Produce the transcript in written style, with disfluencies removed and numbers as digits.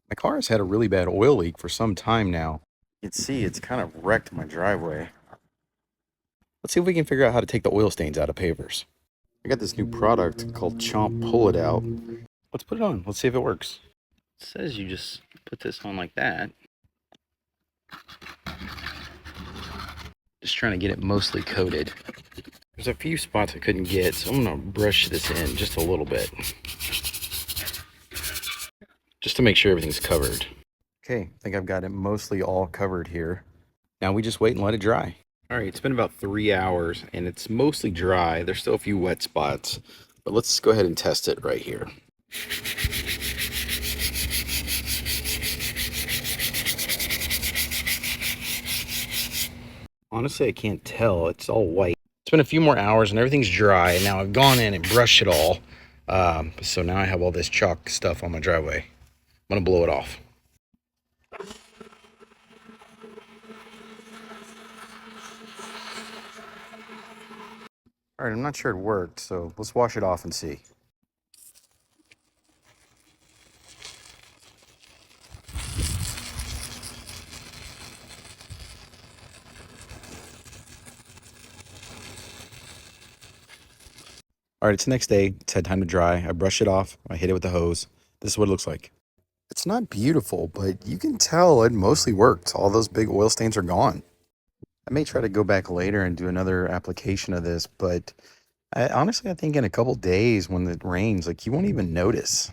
My car has had a really bad oil leak for some time now. You can see it's kind of wrecked my driveway. Let's see if we can figure out how to take the oil stains out of pavers. I got this new product called Chomp Pull It Out. Let's put it on. Let's see if it works. It says you just put this on like that. Just trying to get it mostly coated. There's a few spots I couldn't get, so I'm gonna brush this in just a little bit. Just to make sure everything's covered. Okay, I think I've got it mostly all covered here. Now we just wait and let it dry. All right, it's been about 3 hours and it's mostly dry. There's still a few wet spots, but let's go ahead and test it right here. Honestly, I can't tell. It's all white. It's been a few more hours and everything's dry. And now I've gone in and brushed it all. So now I have all this chalk stuff on my driveway. I'm gonna blow it off. All right, I'm not sure it worked, so let's wash it off and see. All right, it's the next day. It's had time to dry. I brush it off. I hit it with the hose. This is what it looks like. It's not beautiful, but you can tell it mostly worked. All those big oil stains are gone. I may try to go back later and do another application of this, but honestly, I think in a couple days when it rains, like you won't even notice.